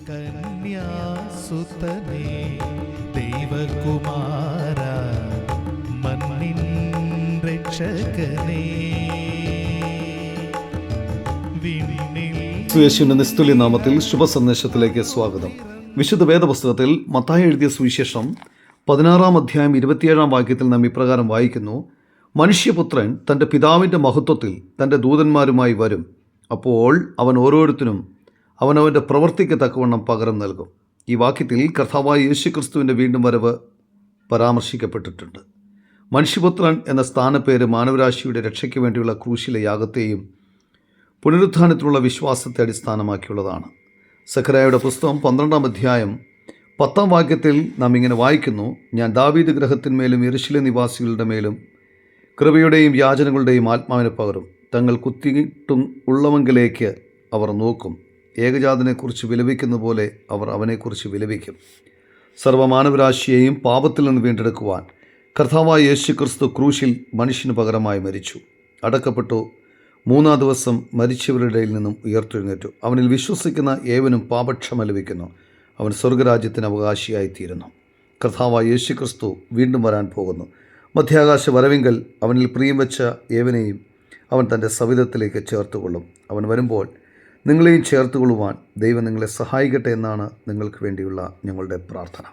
കന്യാസുതനേ ദൈവകുമാര മണ്ണിൻ രക്ഷകനേ യേശുവിന്റെ നിസ്തുല്യ നാമത്തിൽ ശുഭസന്ദേശത്തിലേക്ക് സ്വാഗതം. വിശുദ്ധ വേദപുസ്തകത്തിൽ മത്തായി എഴുതിയ സുവിശേഷം 16-ാം അധ്യായം 27-ാം വാക്യത്തിൽ നാം ഇപ്രകാരം വായിക്കുന്നു: മനുഷ്യപുത്രൻ തൻ്റെ പിതാവിൻ്റെ മഹത്വത്തിൽ തൻ്റെ ദൂതന്മാരുമായി വരും. അപ്പോൾ അവൻ ഓരോരുത്തരും അവനവൻ്റെ പ്രവൃത്തിക്ക് തക്കവണ്ണം പകരം നൽകും. ഈ വാക്യത്തിൽ കർത്താവായ യേശുക്രിസ്തുവിൻ്റെ വീണ്ടും വരവ് പരാമർശിക്കപ്പെട്ടിട്ടുണ്ട്. മനുഷ്യപുത്രൻ എന്ന സ്ഥാനപ്പേര് മാനവരാശിയുടെ രക്ഷയ്ക്ക് വേണ്ടിയുള്ള ക്രൂശിലെ യാഗത്തെയും പുനരുത്ഥാനത്തിലുള്ള വിശ്വാസത്തെ അടിസ്ഥാനമാക്കിയുള്ളതാണ്. സഖറിയായുടെ പുസ്തകം 12-ാം അധ്യായം 10-ാം വാക്യത്തിൽ നാം ഇങ്ങനെ വായിക്കുന്നു: ഞാൻ ദാവീദ് ഗൃഹത്തിന്മേലും യെരൂശലേം നിവാസികളുടെ മേലും കൃപയുടെയും യാചനകളുടെയും ആത്മാവിനെ പകരും. തങ്ങൾ കുത്തിയിട്ടും ഉള്ളവങ്കിലേക്ക് അവർ നോക്കും. ഏകജാതനെക്കുറിച്ച് വിലപിക്കുന്ന പോലെ അവർ അവനെക്കുറിച്ച് വിലപിക്കും. സർവ്വമാനവരാശിയെയും പാപത്തിൽ നിന്ന് വീണ്ടെടുക്കുവാൻ കർത്താവായ യേശുക്രിസ്തു ക്രൂശിൽ മനുഷ്യന് പകരമായി മരിച്ചു, അടക്കപ്പെട്ടു, 3-ാം ദിവസം മരിച്ചവരുടെ ഇടയിൽ നിന്നും ഉയർത്തെഴുന്നേറ്റു. അവനിൽ വിശ്വസിക്കുന്ന ഏവനും പാപക്ഷമ ലഭിക്കുന്നു. അവൻ സ്വർഗരാജ്യത്തിന് അവകാശിയായിത്തീരുന്നു. കർത്താവായ യേശുക്രിസ്തു വീണ്ടും വരാൻ പോകുന്നു. മധ്യാകാശ വരവിങ്കൽ അവനിൽ പ്രിയം വെച്ച ഏവനെയും അവൻ തൻ്റെ സവിധത്തിലേക്ക് ചേർത്തുകൊള്ളും. അവൻ വരുമ്പോൾ നിങ്ങളെയും ചേർത്തുകൊള്ളുവാൻ ദൈവം നിങ്ങളെ സഹായിക്കട്ടെ എന്നാണ് നിങ്ങൾക്ക് വേണ്ടിയുള്ള ഞങ്ങളുടെ പ്രാർത്ഥന.